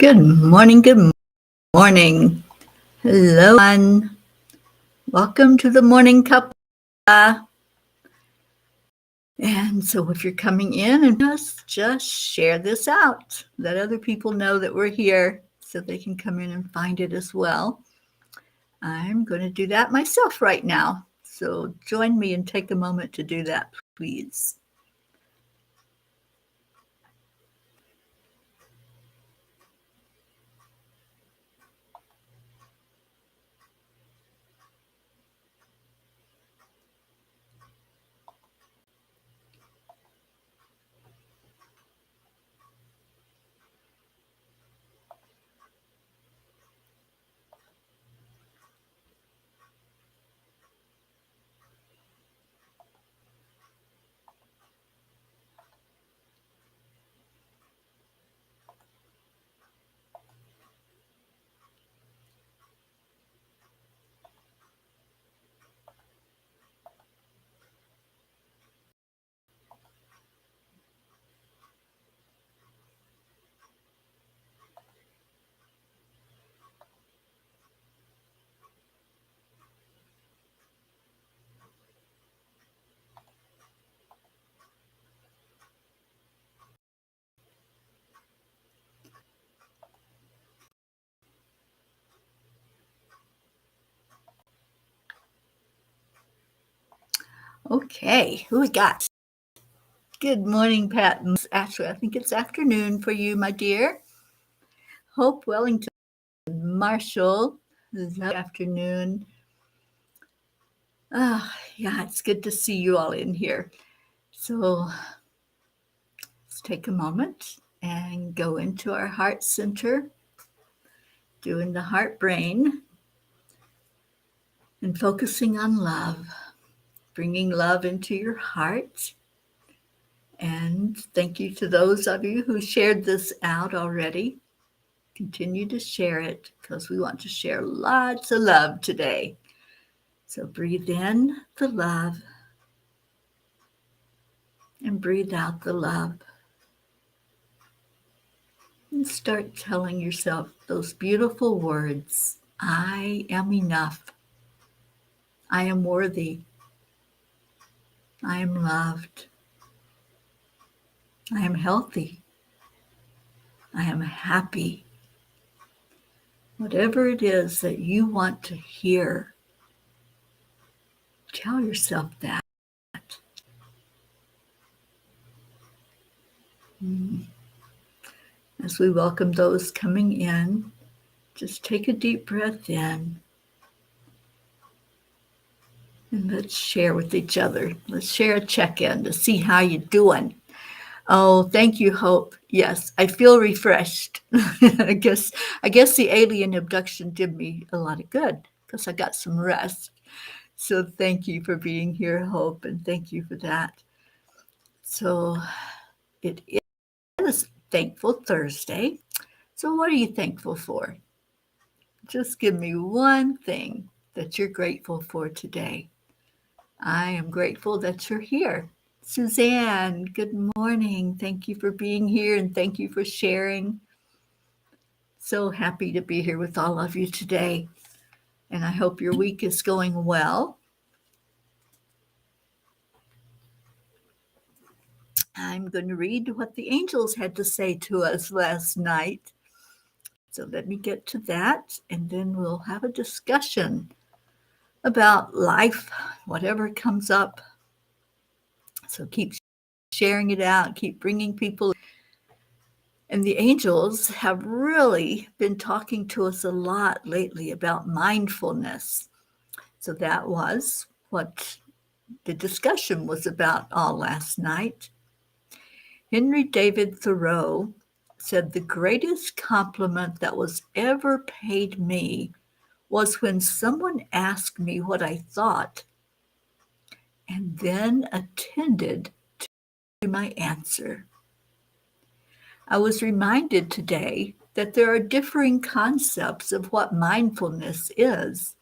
Good morning, good morning. Hello, everyone. Welcome to the Morning Cuppa. And so if you're coming in and just share this out. Let other people know that we're here so they can come in and find it as well. I'm going to do that myself right now. So join me and take a moment to do that, please. Okay, who we got? Good morning, Pat. Actually, I think it's afternoon for you, my dear. Hope Wellington, Marshall, this afternoon. Yeah, it's good to see you all in here. So let's take a moment and go into our heart center, doing the heart brain and focusing on love, bringing love into your heart. And thank you to those of you who shared this out already. Continue to share it because we want to share lots of love today. So breathe in the love and breathe out the love. And start telling yourself those beautiful words. I am enough. I am worthy. I am loved. I am healthy. I am happy. Whatever it is that you want to hear, tell yourself that. As we welcome those coming in, just take a deep breath in and let's share with each other. Let's share a check-in to see how you're doing. Oh, thank you, Hope. Yes, I feel refreshed. I guess the alien abduction did me a lot of good because I got some rest. So thank you for being here, Hope, and thank you for that. So it is Thankful Thursday. So what are you thankful for? Just give me one thing that you're grateful for today. I am grateful that you're here. Suzanne, good morning. Thank you for being here and thank you for sharing. So happy to be here with all of you today. And I hope your week is going well. I'm going to read what the angels had to say to us last night. So let me get to that, and then we'll have a discussion about life, whatever comes up. So keep sharing it out, keep bringing people. And the angels have really been talking to us a lot lately about mindfulness. So that was what the discussion was about all last night. Henry David Thoreau said, "The greatest compliment that was ever paid me was when someone asked me what I thought and then attended to my answer." I was reminded today that there are differing concepts of what mindfulness is.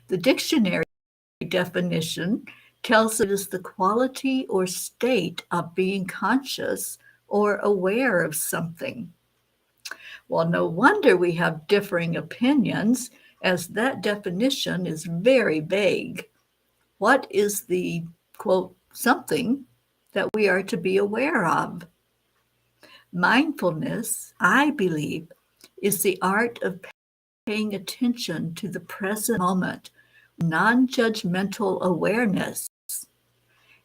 The dictionary definition tells it is the quality or state of being conscious or aware of something. Well, no wonder we have differing opinions, as that definition is very vague. What is the, quote, something that we are to be aware of? Mindfulness, I believe, is the art of paying attention to the present moment, non judgmental awareness.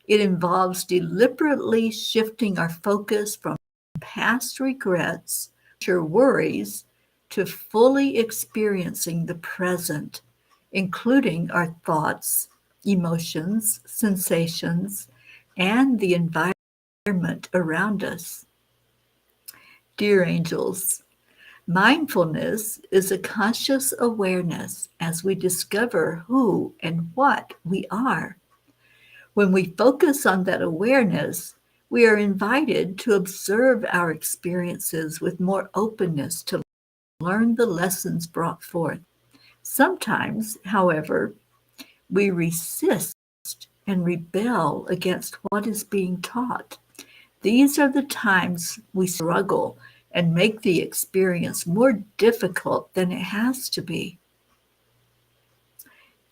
It involves deliberately shifting our focus from past regrets, future worries, to fully experiencing the present, including our thoughts, emotions, sensations, and the environment around us. Dear angels, mindfulness is a conscious awareness as we discover who and what we are. When we focus on that awareness, we are invited to observe our experiences with more openness to learn the lessons brought forth. Sometimes, however, we resist and rebel against what is being taught. These are the times we struggle and make the experience more difficult than it has to be.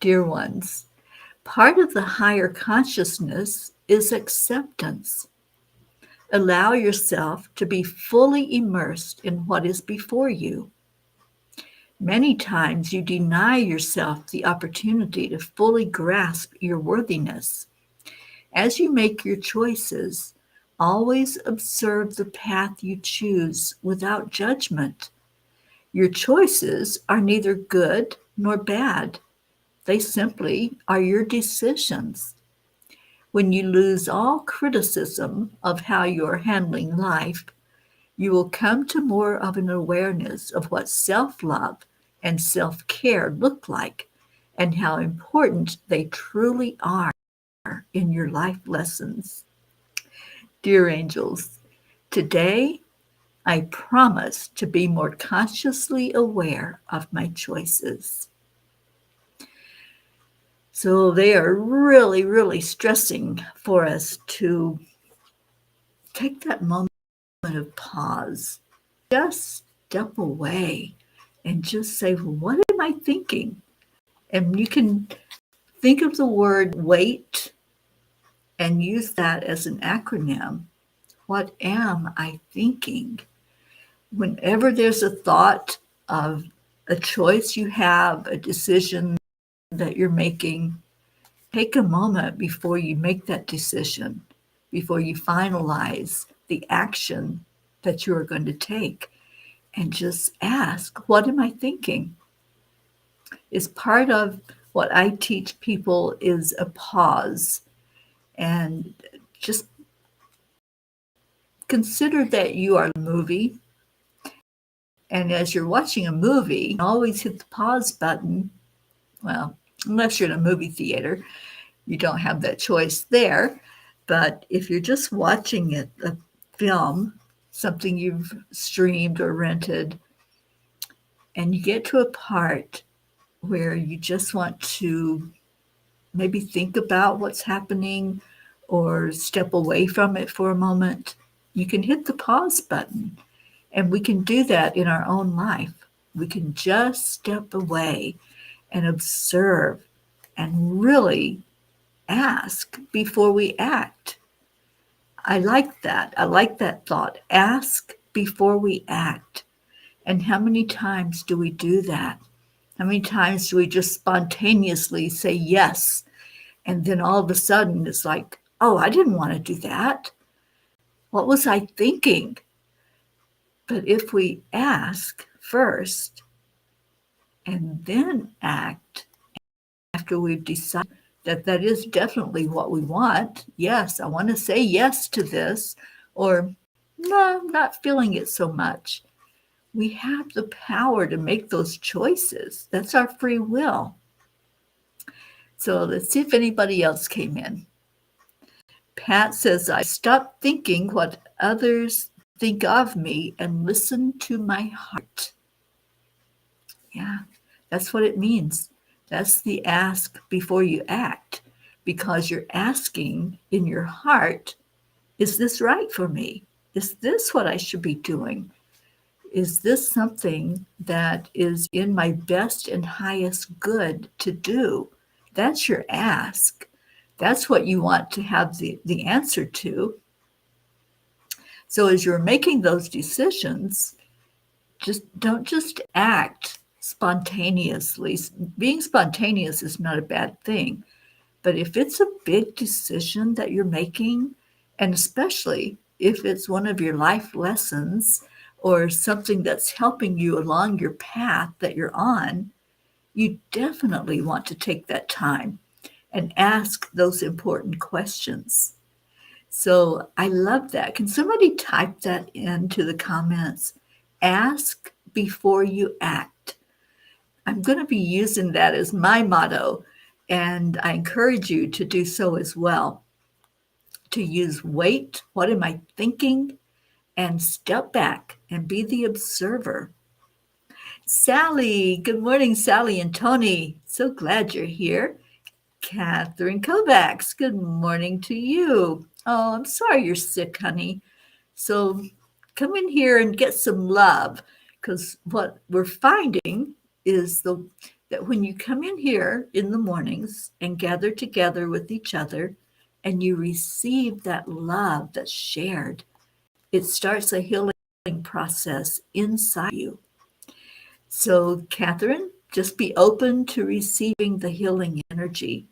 Dear ones, part of the higher consciousness is acceptance. Allow yourself to be fully immersed in what is before you. Many times you deny yourself the opportunity to fully grasp your worthiness. As you make your choices, always observe the path you choose without judgment. Your choices are neither good nor bad. They simply are your decisions. When you lose all criticism of how you are handling life, you will come to more of an awareness of what self love and self care look like and how important they truly are in your life lessons. Dear angels, today I promise to be more consciously aware of my choices. So they are really, really stressing for us to take that moment of pause, just step away and just say, what am I thinking? And you can think of the word wait and use that as an acronym. What am I thinking? Whenever there's a thought of a choice you have, a decision that you're making, take a moment before you make that decision, before you finalize the action that you are going to take, and just ask, what am I thinking? Is part of what I teach people is a pause, and just consider that you are a movie, and as you're watching a movie, always hit the pause button. Well, unless you're in a movie theater, you don't have that choice there. But if you're just watching it, a film, something you've streamed or rented, and you get to a part where you just want to maybe think about what's happening or step away from it for a moment, you can hit the pause button. And we can do that in our own life. We can just step away and observe and really ask before we act. I like that. I like that thought. Ask before we act. And how many times do we do that? How many times do we just spontaneously say yes? And then all of a sudden it's like, oh, I didn't want to do that. What was I thinking? But if we ask first and then act after we've decided that that is definitely what we want, yes, I want to say yes to this, or no, I'm not feeling it so much. We have the power to make those choices. That's our free will. So let's see if anybody else came in. Pat says, I stopped thinking what others think of me and listen to my heart. Yeah, that's what it means. That's the ask before you act, because you're asking in your heart, is this right for me? Is this what I should be doing? Is this something that is in my best and highest good to do? That's your ask. That's what you want to have the answer to. So as you're making those decisions, don't just act spontaneously. Being spontaneous is not a bad thing, but if it's a big decision that you're making, and especially if it's one of your life lessons or something that's helping you along your path that you're on, you definitely want to take that time and ask those important questions. So I love that. Can somebody type that into the comments? Ask before you act. I'm going to be using that as my motto, and I encourage you to do so as well. To use wait, what am I thinking? And step back and be the observer. Sally, good morning, Sally and Tony. So glad you're here. Catherine Kovacs, good morning to you. Oh, I'm sorry you're sick, honey. So come in here and get some love, because what we're finding is that when you come in here in the mornings and gather together with each other and you receive that love that's shared, it starts a healing process inside you. So, Catherine, just be open to receiving the healing energy.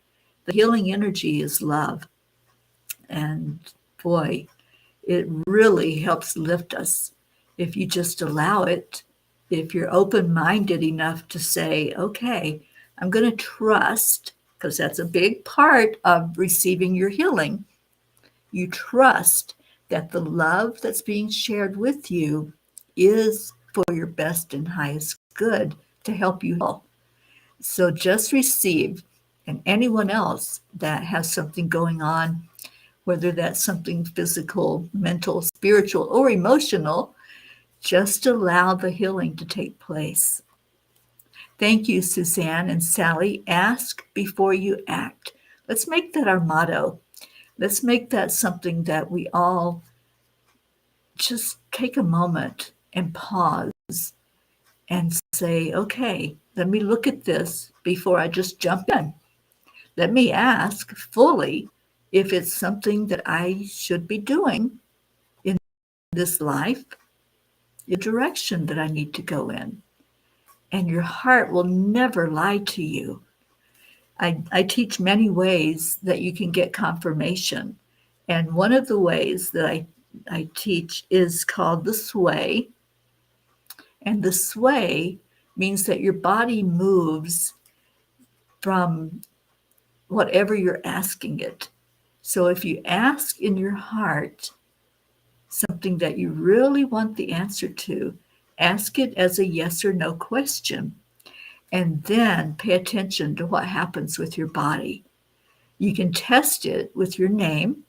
The healing energy is love. And boy, it really helps lift us if you just allow it. If you're open minded enough to say, okay, I'm going to trust, because that's a big part of receiving your healing. You trust that the love that's being shared with you is for your best and highest good to help you heal. So just receive, and anyone else that has something going on, whether that's something physical, mental, spiritual, or emotional, just allow the healing to take place. Thank you, Suzanne and Sally. Ask before you act. Let's make that our motto. Let's make that something that we all just take a moment and pause and say, okay, let me look at this before I just jump in. Let me ask fully if it's something that I should be doing in this life, the direction that I need to go in. And your heart will never lie to you. I teach many ways that you can get confirmation. And one of the ways that I teach is called the sway. And the sway means that your body moves from whatever you're asking it. So if you ask in your heart something that you really want the answer to, ask it as a yes or no question, and then pay attention to what happens with your body. You can test it with your name.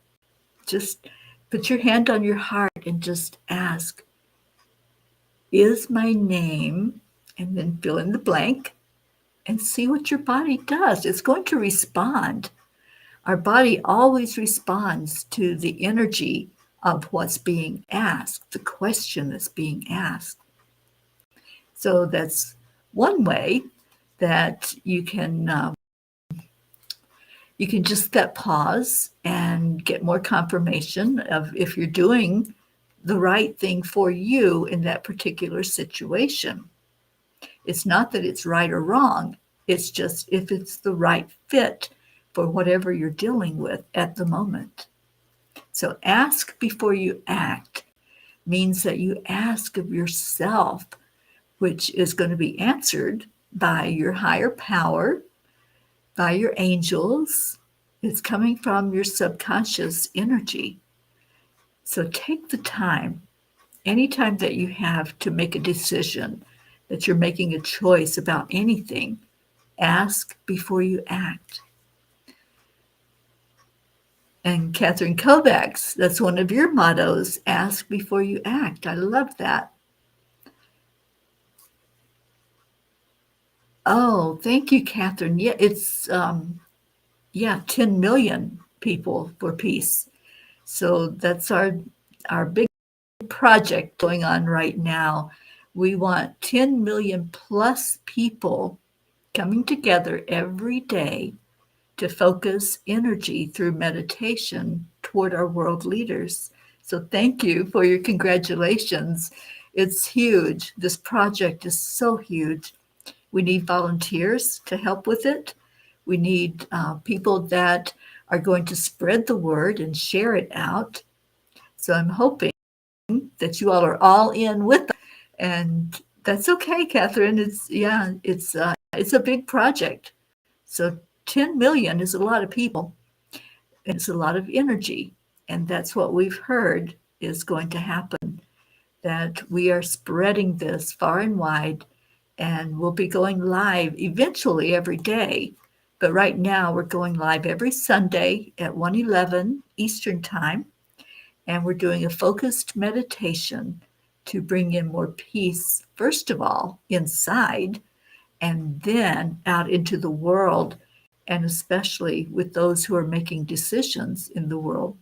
Just put your hand on your heart and just ask, is my name, and then fill in the blank and see what your body does. It's going to respond. Our body always responds to the energy of what's being asked, the question that's being asked. So that's one way that you can just that pause and get more confirmation of if you're doing the right thing for you in that particular situation. It's not that it's right or wrong. It's just if it's the right fit for whatever you're dealing with at the moment. So ask before you act means that you ask of yourself, which is going to be answered by your higher power, by your angels. It's coming from your subconscious energy. So take the time, anytime that you have to make a decision, that you're making a choice about anything, ask before you act. And Catherine Kovacs, that's one of your mottos, ask before you act. I love that. Oh, thank you, Catherine. Yeah, it's 10 million people for peace. So that's our big project going on right now. We want 10 million plus people coming together every day to focus energy through meditation toward our world leaders. So thank you for your congratulations. It's huge. This project is so huge. We need volunteers to help with it. We need people that are going to spread the word and share it out. So I'm hoping that you all are all in with us. And that's okay, Catherine. It's a big project. So 10 million is a lot of people. It's a lot of energy. And that's what we've heard is going to happen, that we are spreading this far and wide, and we'll be going live eventually every day. But right now we're going live every Sunday at 1:11 Eastern Time, and we're doing a focused meditation to bring in more peace, first of all, inside, and then out into the world, and especially with those who are making decisions in the world.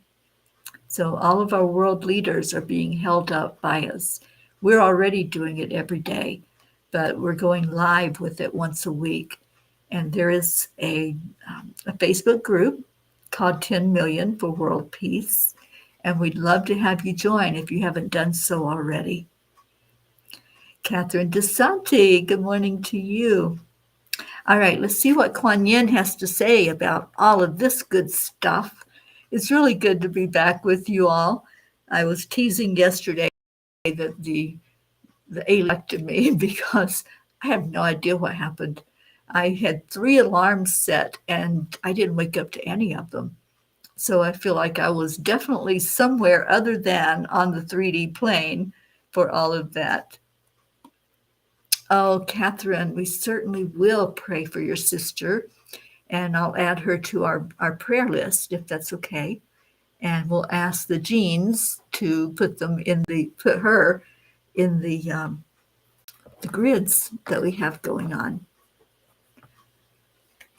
So all of our world leaders are being held up by us. We're already doing it every day, but we're going live with it once a week. And there is a Facebook group called 10 Million for World Peace. And we'd love to have you join if you haven't done so already. Catherine DeSanti, good morning to you. All right, let's see what Kuan Yin has to say about all of this good stuff. It's really good to be back with you all. I was teasing yesterday that the elected me because I have no idea what happened. I had 3 alarms set and I didn't wake up to any of them. So I feel like I was definitely somewhere other than on the 3D plane for all of that. Oh, Catherine, we certainly will pray for your sister, and I'll add her to our prayer list if that's okay. And we'll ask the genes to put her in the grids that we have going on.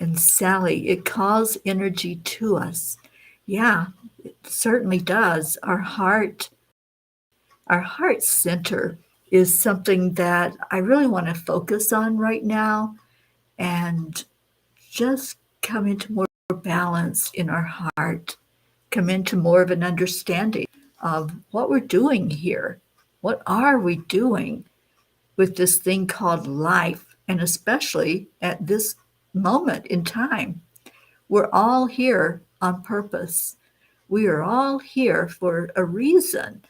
And Sally, it calls energy to us. Yeah, it certainly does. Our heart center is something that I really want to focus on right now and just come into more balance in our heart, come into more of an understanding of what we're doing here. What are we doing with this thing called life? And especially at this moment in time, we're all here on purpose. We are all here for a reason.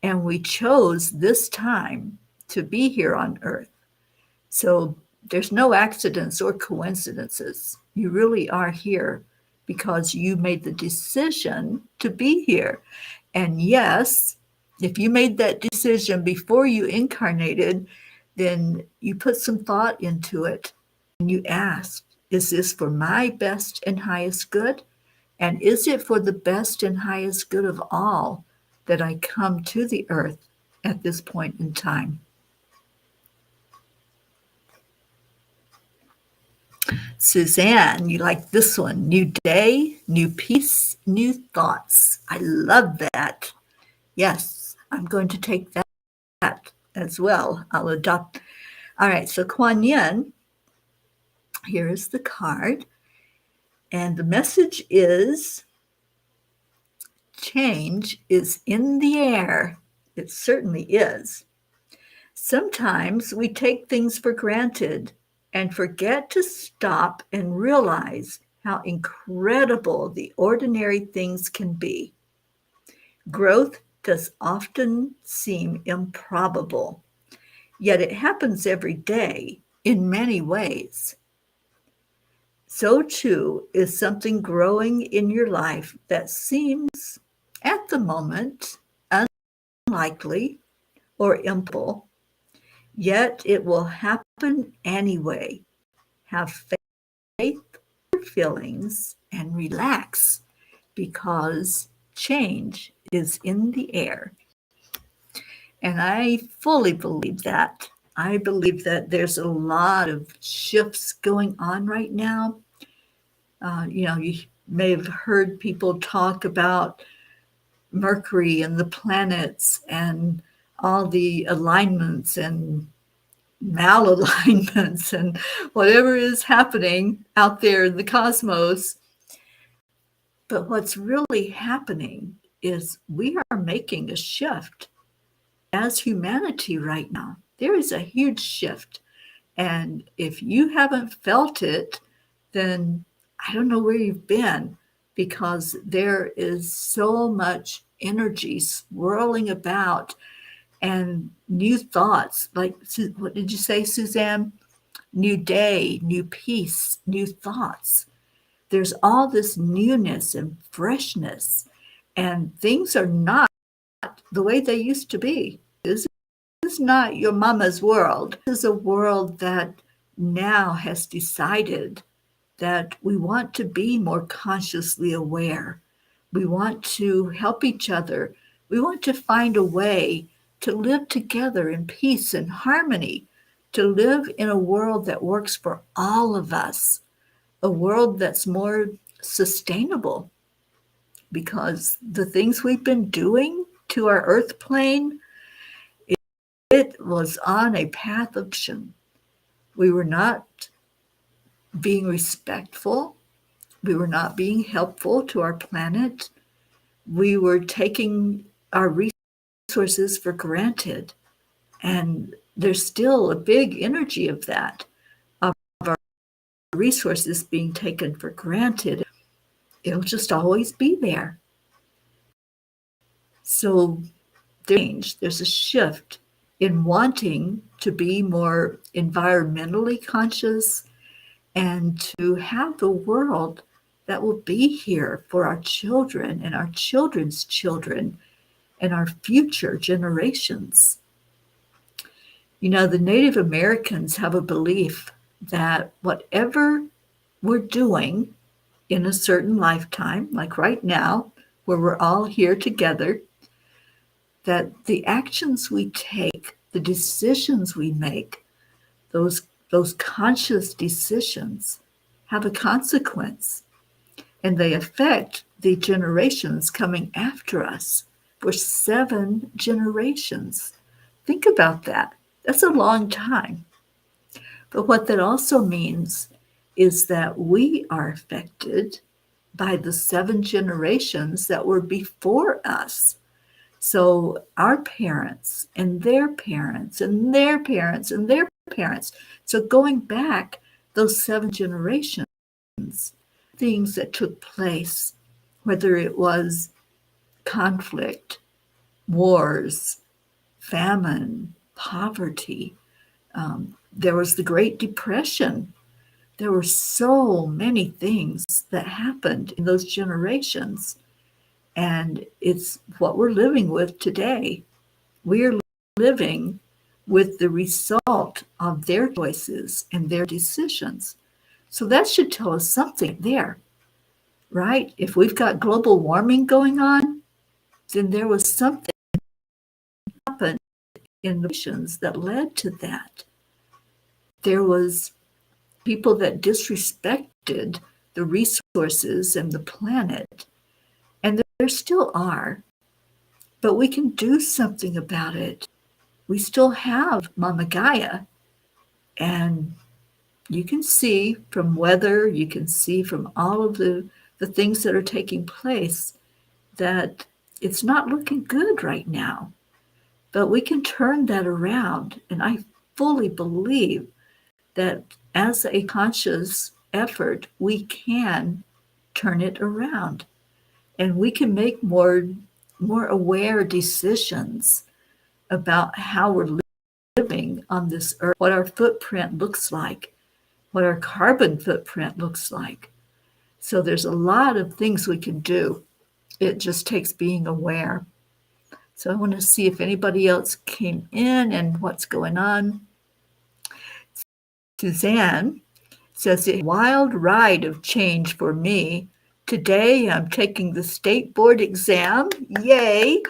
And we chose this time to be here on earth. So there's no accidents or coincidences. You really are here because you made the decision to be here. And yes, if you made that decision before you incarnated, then you put some thought into it and you asked, is this for my best and highest good? And is it for the best and highest good of all that I come to the earth at this point in time? Suzanne, you like this one. New day, new peace, new thoughts. I love that. Yes, I'm going to take that as well. I'll adopt. All right, so Kuan Yin, here is the card. And the message is change is in the air. It certainly is. Sometimes we take things for granted and forget to stop and realize how incredible the ordinary things can be. Growth does often seem improbable, yet it happens every day in many ways. So too is something growing in your life that seems, at the moment, unlikely or impossible, yet it will happen anyway. Have faith in your feelings and relax because change is in the air. And I fully believe that. I believe that there's a lot of shifts going on right now. You may have heard people talk about Mercury and the planets and all the alignments and malalignments and whatever is happening out there in the cosmos. But what's really happening is we are making a shift as humanity right now. There is a huge shift. And if you haven't felt it, then I don't know where you've been, because there is so much energy swirling about and new thoughts. Like, what did you say, Suzanne? New day, new peace, new thoughts. There's all this newness and freshness, and things are not the way they used to be. This is not your mama's world. This is a world that now has decided that we want to be more consciously aware. We want to help each other. We want to find a way to live together in peace and harmony, to live in a world that works for all of us, a world that's more sustainable, because the things we've been doing to our earth plane, it was on a path of action. We were not being respectful. We were not being helpful to our planet. We were taking our resources for granted. And there's still a big energy of that, of our resources being taken for granted. It'll just always be there. So there's a shift in wanting to be more environmentally conscious and to have the world that will be here for our children and our children's children and our future generations. You know, the Native Americans have a belief that whatever we're doing in a certain lifetime, like right now, where we're all here together, that the actions we take, the decisions we make, those conscious decisions have a consequence, and they affect the generations coming after us for 7 generations. Think about that. That's a long time. But what that also means is that we are affected by the 7 generations that were before us. So our parents and their parents and their parents and their parents. So going back those 7 generations, things that took place, whether it was conflict, wars, famine, poverty. There was the Great Depression. There were so many things that happened in those generations. And it's what we're living with today. We're living with the result of their choices and their decisions. So that should tell us something there, right? If we've got global warming going on, then there was something happened in the nations that led to that. There was people that disrespected the resources and the planet, and there still are, but we can do something about it. We still have Mama Gaia, and you can see from weather, you can see from all of the things that are taking place that it's not looking good right now. But we can turn that around, and I fully believe that as a conscious effort, we can turn it around, and we can make more aware decisions about how we're living on this earth, what our footprint looks like, what our carbon footprint looks like. So there's a lot of things we can do. It just takes being aware. So I want to see if anybody else came in and what's going on. Suzanne says, it's a wild ride of change for me. Today I'm taking the state board exam. Yay!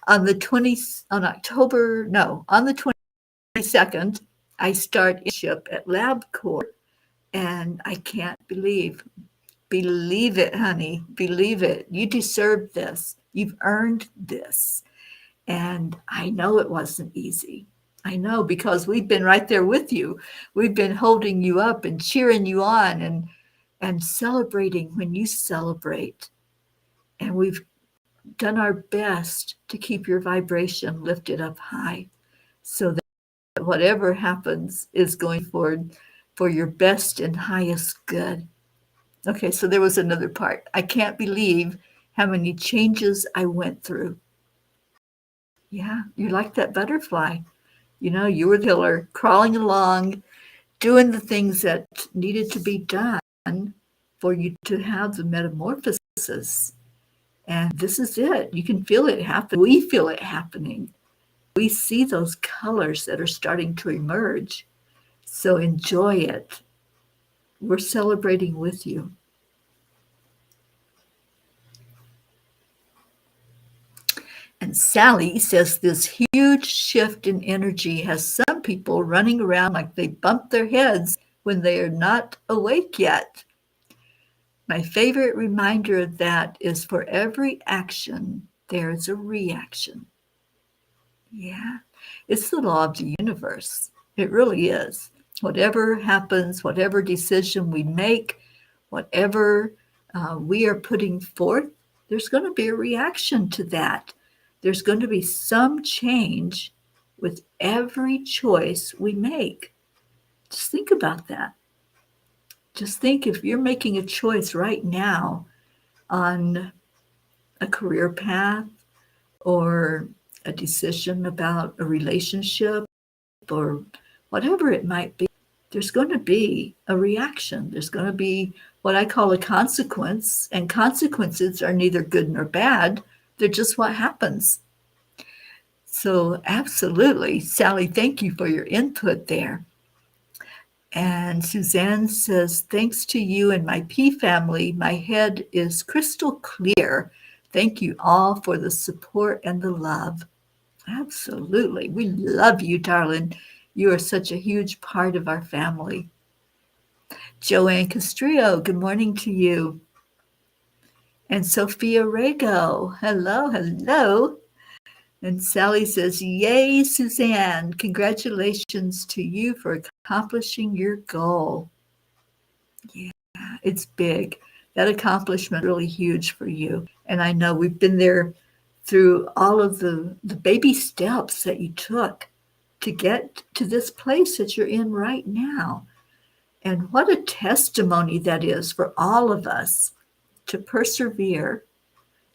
On the 22nd, I start internship at LabCorp, and I can't believe it, honey. Believe it. You deserve this. You've earned this. And I know it wasn't easy. I know, because we've been right there with you. We've been holding you up and cheering you on and celebrating when you celebrate. And we've done our best to keep your vibration lifted up high so that whatever happens is going forward for your best and highest good. Okay, so there was another part. I can't believe how many changes I went through. Yeah, you're like that butterfly. You know, you were the killer, crawling along, doing the things that needed to be done for you to have the metamorphosis. And this is it. You can feel it happen. We feel it happening. We see those colors that are starting to emerge. So enjoy it. We're celebrating with you. And Sally says this huge shift in energy has some people running around like they bump their heads when they are not awake yet. My favorite reminder of that is for every action, there is a reaction. Yeah, it's the law of the universe. It really is. Whatever happens, whatever decision we make, whatever we are putting forth, there's going to be a reaction to that. There's going to be some change with every choice we make. Just think about that. Just think, if you're making a choice right now on a career path or a decision about a relationship or whatever it might be, there's going to be a reaction. There's going to be what I call a consequence, and consequences are neither good nor bad. They're just what happens. So absolutely, Sally, thank you for your input there. And Suzanne says, thanks to you and my P family, my head is crystal clear. Thank you all for the support and the love. Absolutely. We love you, darling. You are such a huge part of our family. Joanne Castrillo, good morning to you. And Sophia Rego, hello, hello. And Sally says, yay, Suzanne. Congratulations to you for accomplishing your goal. Yeah, it's big. That accomplishment is really huge for you. And I know we've been there through all of the baby steps that you took to get to this place that you're in right now. And what a testimony that is for all of us to persevere,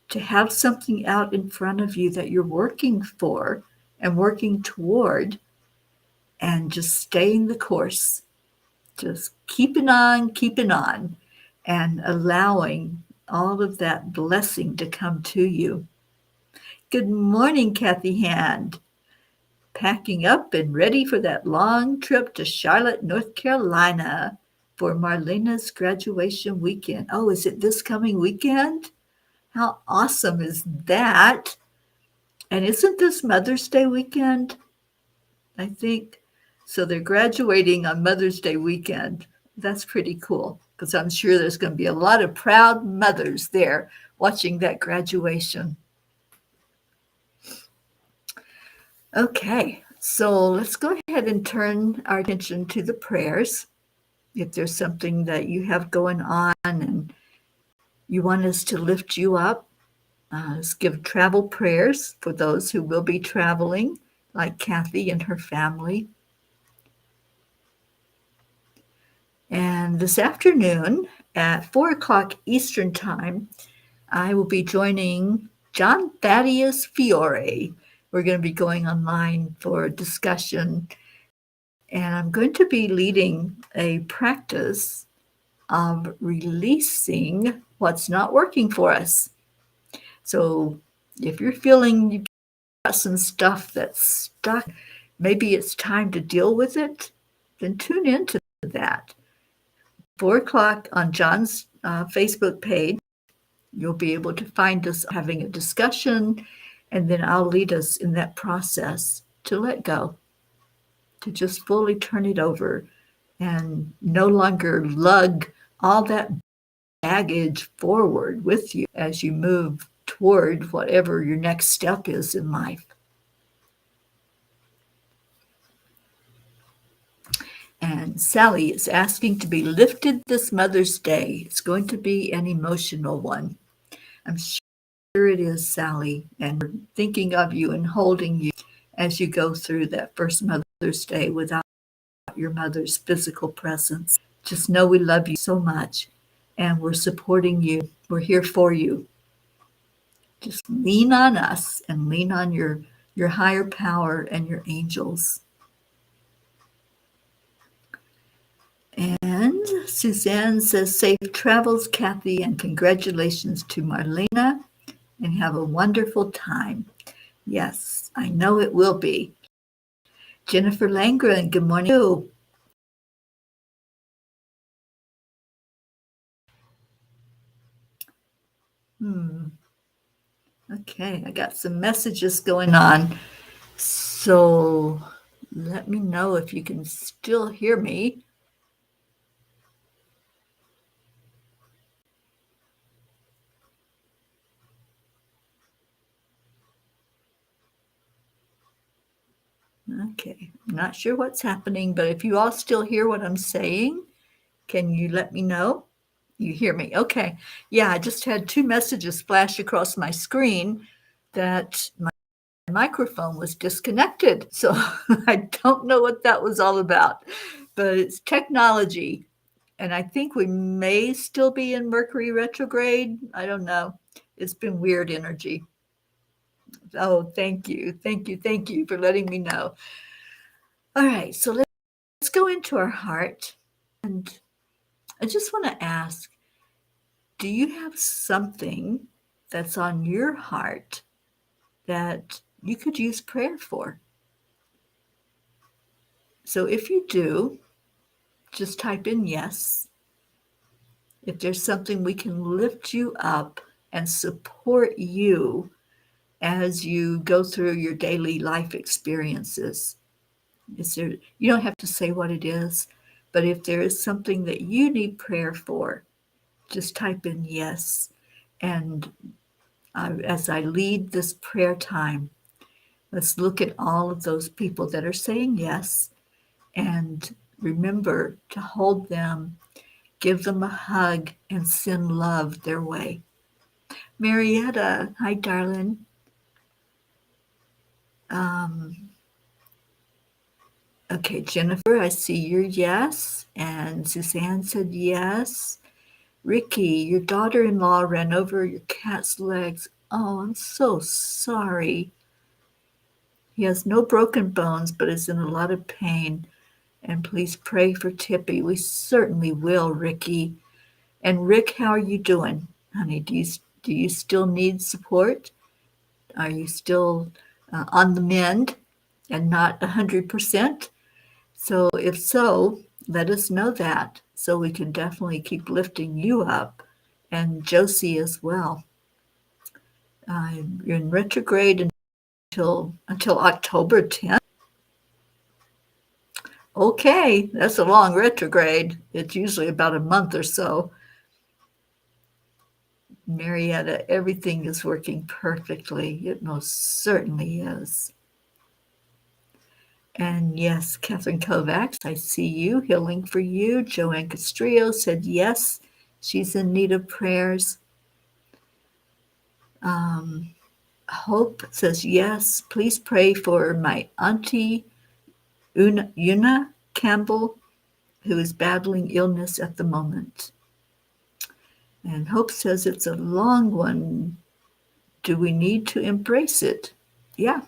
to have something out in front of you that you're working for and working toward, and just staying the course, just keeping on, and allowing all of that blessing to come to you. Good morning, Kathy Hand. Packing up and ready for that long trip to Charlotte, North Carolina for Marlena's graduation weekend. Oh, is it this coming weekend? How awesome is that? And isn't this Mother's Day weekend? I think. So they're graduating on Mother's Day weekend. That's pretty cool, because I'm sure there's going to be a lot of proud mothers there watching that graduation. Okay, so let's go ahead and turn our attention to the prayers. If there's something that you have going on and you want us to lift you up, let's give travel prayers for those who will be traveling, like Kathy and her family. And this afternoon at 4 o'clock Eastern Time, I will be joining John Thaddeus Fiore. We're going to be going online for a discussion, and I'm going to be leading a practice of releasing what's not working for us. So if you're feeling you've got some stuff that's stuck, maybe it's time to deal with it, then tune into that. 4 o'clock on John's Facebook page, you'll be able to find us having a discussion, and then I'll lead us in that process to let go, to just fully turn it over and no longer lug all that baggage forward with you as you move toward whatever your next step is in life. And Sally is asking to be lifted this Mother's Day. It's going to be an emotional one. I'm sure it is, Sally. And we're thinking of you and holding you as you go through that first Mother's Day without your mother's physical presence. Just know we love you so much and we're supporting you. We're here for you. Just lean on us and lean on your higher power and your angels. And Suzanne says, safe travels, Kathy, and congratulations to Marlena, and have a wonderful time. Yes, I know it will be. Jennifer Langren, good morning. Okay, I got some messages going on. So let me know if you can still hear me. Okay, I'm not sure what's happening, but if you all still hear what I'm saying, can you let me know? You hear me? Okay. Yeah, I just had two messages flash across my screen that my microphone was disconnected. So I don't know what that was all about, but it's technology. And I think we may still be in Mercury retrograde. I don't know. It's been weird energy. Oh, thank you. Thank you. Thank you for letting me know. All right. So let's go into our heart. And I just want to ask, do you have something that's on your heart that you could use prayer for? So if you do, just type in yes. If there's something we can lift you up and support you as you go through your daily life experiences. Is there, you don't have to say what it is, but if there is something that you need prayer for, just type in yes. And as I lead this prayer time, let's look at all of those people that are saying yes and remember to hold them, give them a hug, and send love their way. Marietta, hi, darling. Okay, Jennifer, I see your yes. And Suzanne said yes. Ricky, your daughter-in-law ran over your cat's legs. Oh, I'm so sorry. He has no broken bones, but is in a lot of pain. And please pray for Tippy. We certainly will, Ricky. And Rick, how are you doing, honey? Do you still need support? Are you still on the mend and not 100%? So if so, let us know that so we can definitely keep lifting you up and Josie as well. You're in retrograde until October 10th. Okay, that's a long retrograde. It's usually about a month or so. Marietta, everything is working perfectly. It most certainly is. And yes, Catherine Kovacs, I see you. Healing for you. Joanne Castrillo said yes, she's in need of prayers. Hope says yes. Please pray for my auntie, Una Campbell, who is battling illness at the moment. And Hope says it's a long one. Do we need to embrace it? Yeah,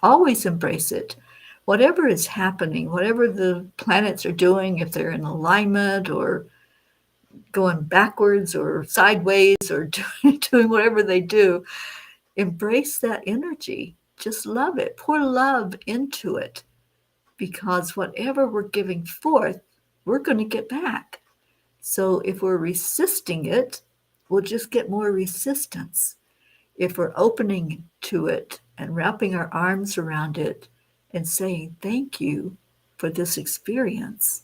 always embrace it. Whatever is happening, whatever the planets are doing, if they're in alignment or going backwards or sideways or doing whatever they do, embrace that energy. Just love it. Pour love into it because whatever we're giving forth, we're going to get back. So if we're resisting it, we'll just get more resistance. If we're opening to it and wrapping our arms around it and saying thank you for this experience,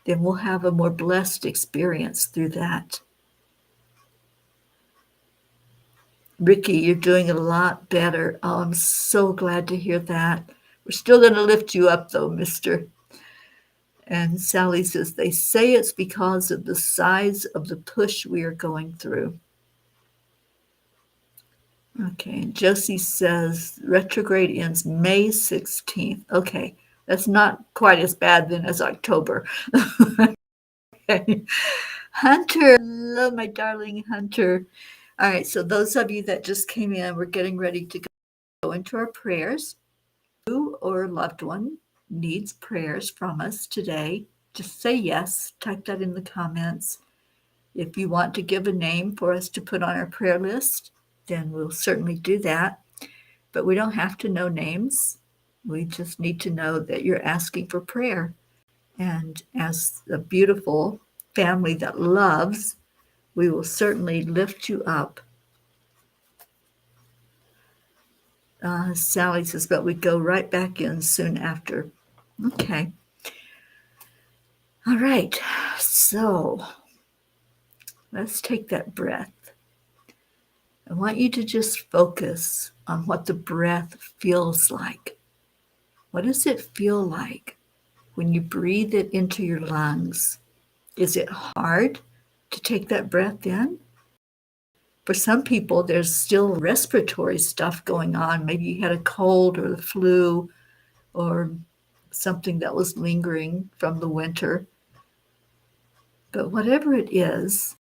then we'll have a more blessed experience through that. Ricky, you're doing a lot better. Oh, I'm so glad to hear that. We're still going to lift you up, though, mister. And Sally says, they say it's because of the size of the push we are going through. Okay, and Josie says, retrograde ends May 16th. Okay, that's not quite as bad then as October. Okay. Hunter, love my darling Hunter. All right, so those of you that just came in, we're getting ready to go into our prayers. You or a loved one needs prayers from us today, just say yes. Type that in the comments. If you want to give a name for us to put on our prayer list, then we'll certainly do that. But we don't have to know names. We just need to know that you're asking for prayer. And as a beautiful family that loves, we will certainly lift you up. Sally says, but we go right back in soon after. Okay. All right. So let's take that breath. I want you to just focus on what the breath feels like. What does it feel like when you breathe it into your lungs? Is it hard to take that breath in? For some people, there's still respiratory stuff going on. Maybe you had a cold or the flu or something that was lingering from the winter. But whatever it is,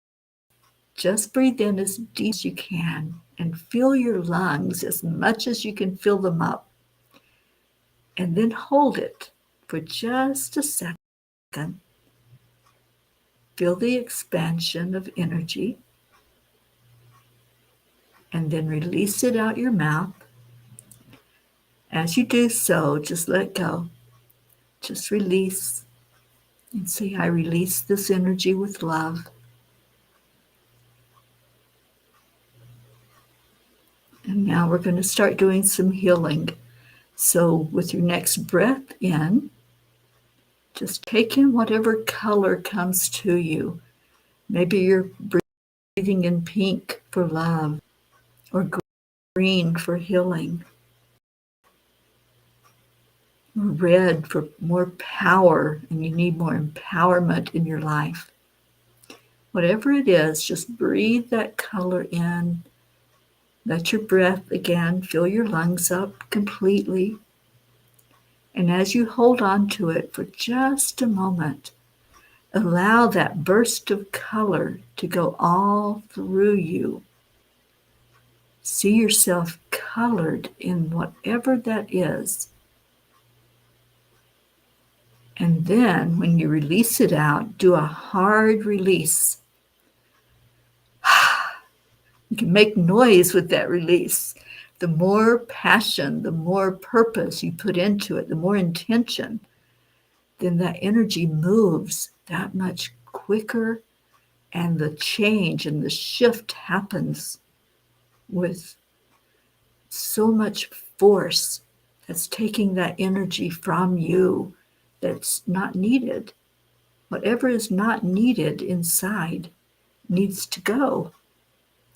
just breathe in as deep as you can and fill your lungs as much as you can fill them up. And then hold it for just a second. Feel the expansion of energy. And then release it out your mouth. As you do so, just let go. Just release. And say, I release this energy with love. And now we're going to start doing some healing. So with your next breath in, just take in whatever color comes to you. Maybe you're breathing in pink for love or green for healing, or red for more power and you need more empowerment in your life. Whatever it is, just breathe that color in. Let your breath again fill your lungs up completely. And as you hold on to it for just a moment, allow that burst of color to go all through you. See yourself colored in whatever that is. And then when you release it out, do a hard release. You can make noise with that release. The more passion, the more purpose you put into it, the more intention, then that energy moves that much quicker, and the change and the shift happens with so much force that's taking that energy from you that's not needed. Whatever is not needed inside needs to go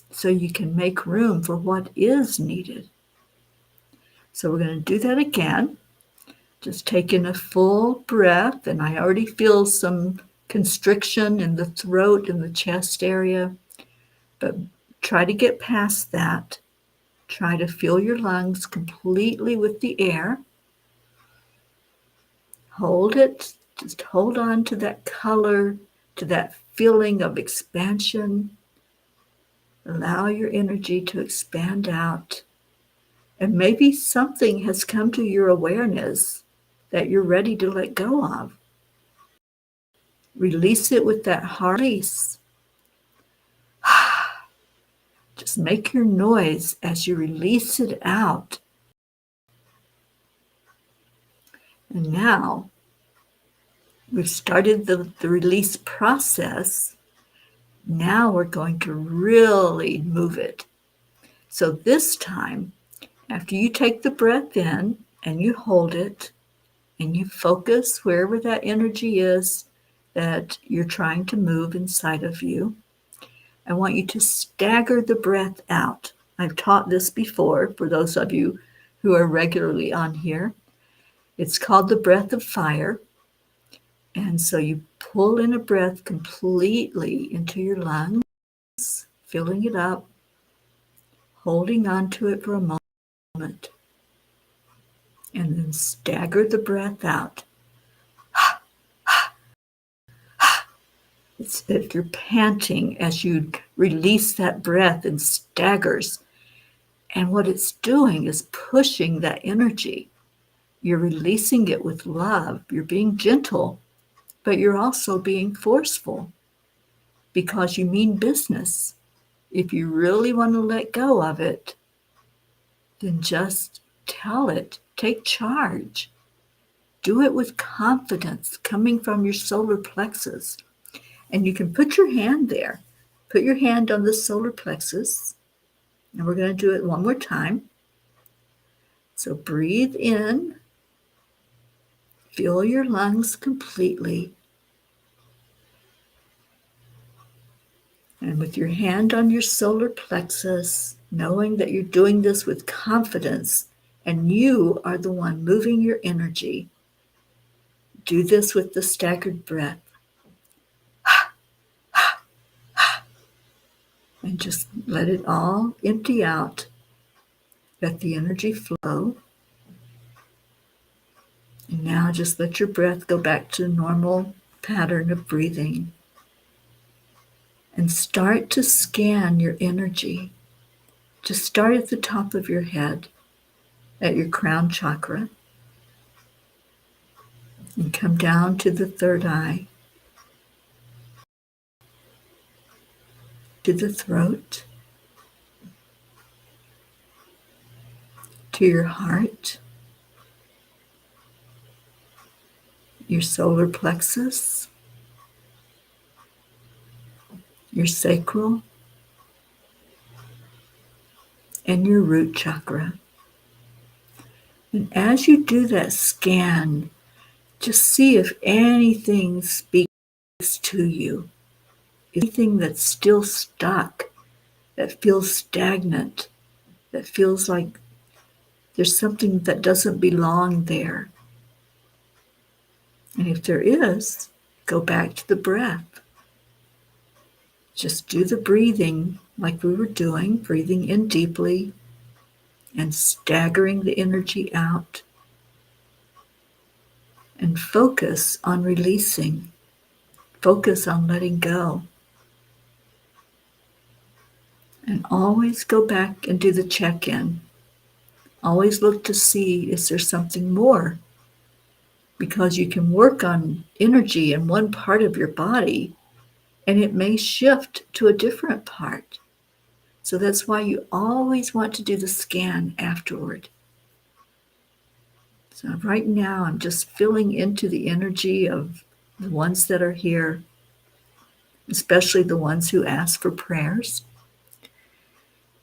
so you can make room for what is needed. So we're going to do that again. Just take in a full breath, and I already feel some constriction in the throat and the chest area, but try to get past that. Try to fill your lungs completely with the air. Hold it. Just hold on to that color, to that feeling of expansion. Allow your energy to expand out. And maybe something has come to your awareness that you're ready to let go of. Release it with that hard release. Just make your noise as you release it out. And now we've started the release process. Now we're going to really move it. So this time, after you take the breath in and you hold it and you focus wherever that energy is that you're trying to move inside of you, I want you to stagger the breath out. I've taught this before for those of you who are regularly on here. It's called the breath of fire. And so you pull in a breath completely into your lungs, filling it up, holding on to it for a moment, and then stagger the breath out. It's if you're panting as you release that breath and staggers. And what it's doing is pushing that energy. You're releasing it with love. You're being gentle, but you're also being forceful because you mean business. If you really want to let go of it, then just tell it. Take charge. Do it with confidence coming from your solar plexus. And you can put your hand there. Put your hand on the solar plexus. And we're going to do it one more time. So breathe in. Fill your lungs completely. And with your hand on your solar plexus, knowing that you're doing this with confidence and you are the one moving your energy, do this with the staggered breath. And just let it all empty out. Let the energy flow. And now just let your breath go back to a normal pattern of breathing. And start to scan your energy. Just start at the top of your head, at your crown chakra, and come down to the third eye, to the throat, to your heart, your solar plexus, your sacral, and your root chakra. And as you do that scan, just see if anything speaks to you, anything that's still stuck, that feels stagnant, that feels like there's something that doesn't belong there. And if there is, go back to the breath. Just do the breathing like we were doing, breathing in deeply and staggering the energy out. And focus on releasing. Focus on letting go. And always go back and do the check-in. Always look to see, is there something more? Because you can work on energy in one part of your body and it may shift to a different part. So that's why you always want to do the scan afterward. So right now I'm just filling into the energy of the ones that are here, especially the ones who ask for prayers.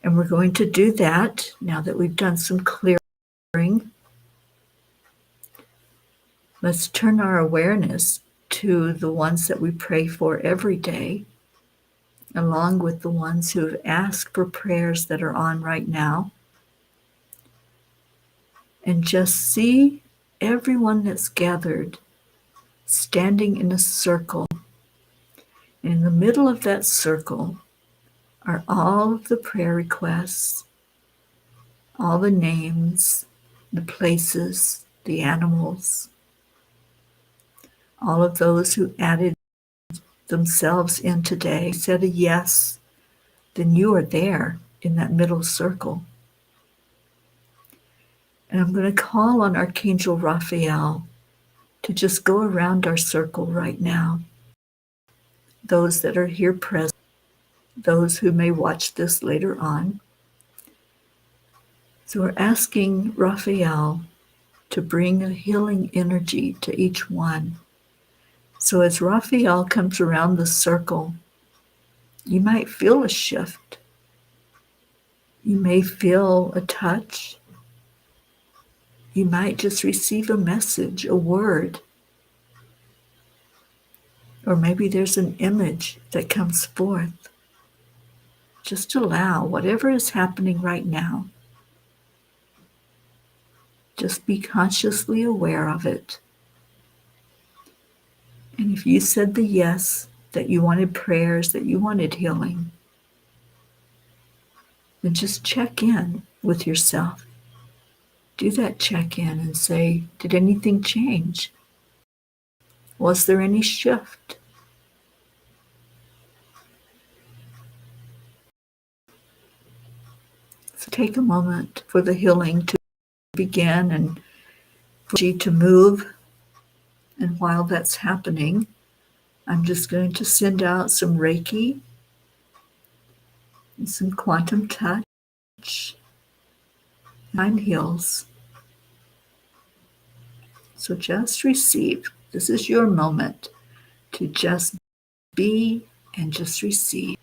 And we're going to do that now that we've done some clearing. Let's turn our awareness to the ones that we pray for every day, along with the ones who have asked for prayers that are on right now. And just see everyone that's gathered standing in a circle. And in the middle of that circle are all of the prayer requests, all the names, the places, the animals, all of those who added themselves in today, said a yes, then you are there in that middle circle. And I'm going to call on Archangel Raphael to just go around our circle right now. Those that are here present, those who may watch this later on. So we're asking Raphael to bring a healing energy to each one. So as Raphael comes around the circle, you might feel a shift. You may feel a touch. You might just receive a message, a word. Or maybe there's an image that comes forth. Just allow whatever is happening right now. Just be consciously aware of it. And if you said the yes, that you wanted prayers, that you wanted healing, then just check in with yourself. Do that check in and say, did anything change? Was there any shift? So take a moment for the healing to begin and for you to move. And while that's happening, I'm just going to send out some Reiki and some quantum touch. Mind heals. So just receive. This is your moment to just be and just receive.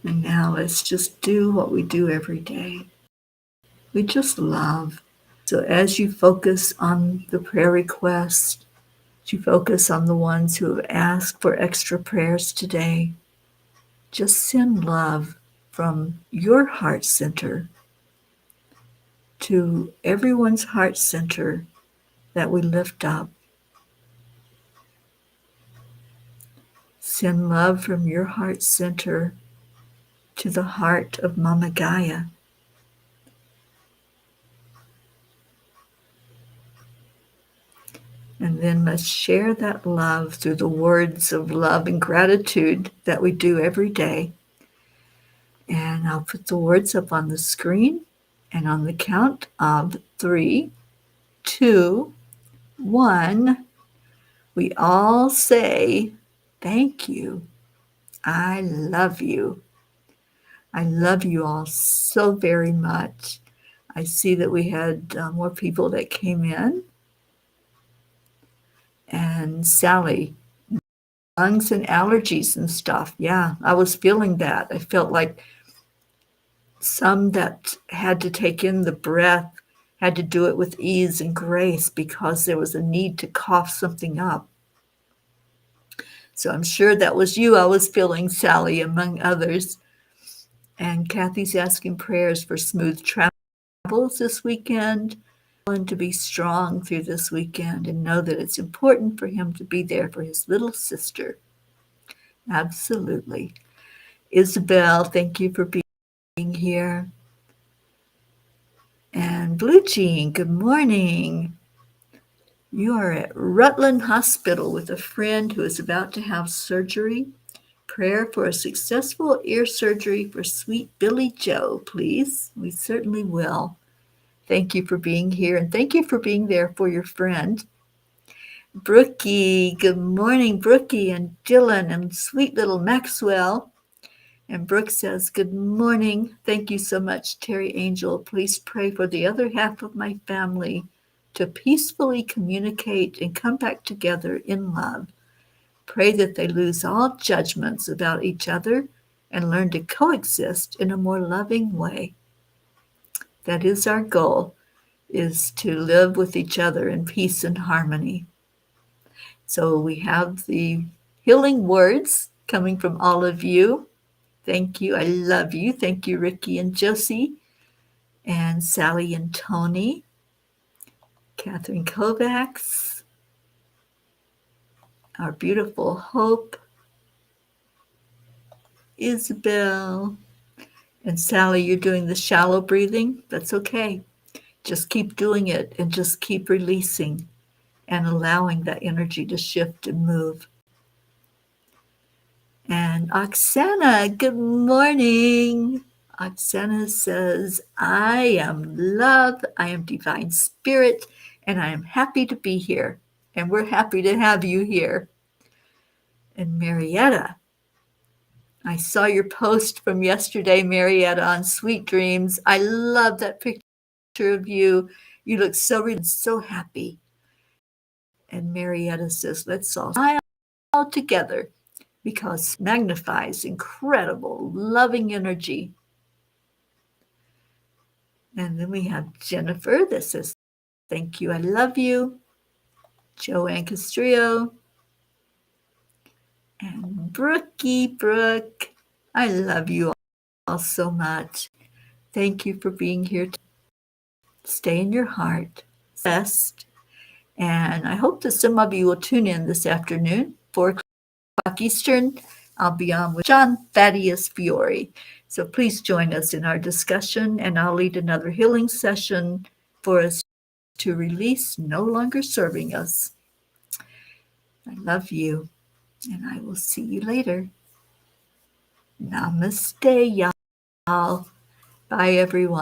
And now let's just do what we do every day. We just love. So as you focus on the prayer request, you focus on the ones who have asked for extra prayers today, just send love from your heart center to everyone's heart center that we lift up. Send love from your heart center to the heart of Mama Gaia. And then let's share that love through the words of love and gratitude that we do every day. And I'll put the words up on the screen. And on the count of 3, 2, 1, we all say, thank you. I love you. I love you all so very much. I see that we had more people that came in. And Sally, lungs and allergies and stuff. Yeah, I was feeling that. I felt like some that had to take in the breath had to do it with ease and grace because there was a need to cough something up. So I'm sure that was you I was feeling, Sally, among others. And Kathy's asking prayers for smooth travels this weekend and to be strong through this weekend and know that it's important for him to be there for his little sister. Absolutely. Isabel, thank you for being here. And Blue Jean, good morning. You are at Rutland Hospital with a friend who is about to have surgery. Prayer for a successful ear surgery for sweet Billy Joe, please. We certainly will. Thank you for being here, and thank you for being there for your friend. Brookie, good morning, Brookie and Dylan and sweet little Maxwell. And Brooke says, good morning. Thank you so much, Teri Angel. Please pray for the other half of my family to peacefully communicate and come back together in love. Pray that they lose all judgments about each other and learn to coexist in a more loving way. That is our goal, is to live with each other in peace and harmony. So we have the healing words coming from all of you. Thank you. I love you. Thank you, Ricky and Josie, and Sally and Tony, Catherine Kovacs, our beautiful Hope, Isabel, and Sally, you're doing the shallow breathing. That's okay. Just keep doing it and just keep releasing and allowing that energy to shift and move. And Oksana, good morning. Oksana says, I am love, I am divine spirit, and I am happy to be here. And we're happy to have you here. And Marietta, I saw your post from yesterday, Marietta, on Sweet Dreams. I love that picture of you. You look so happy. And Marietta says, let's all smile together because magnifies incredible, loving energy. And then we have Jennifer that says, thank you, I love you. Joanne Castrillo. And Brooke, I love you all so much. Thank you for being here. Stay in your heart. Best. And I hope that some of you will tune in this afternoon, 4 o'clock Eastern. I'll be on with John Thaddeus Fiore. So please join us in our discussion, and I'll lead another healing session for us to release no longer serving us. I love you, and I will see you later. Namaste, y'all. Bye, everyone.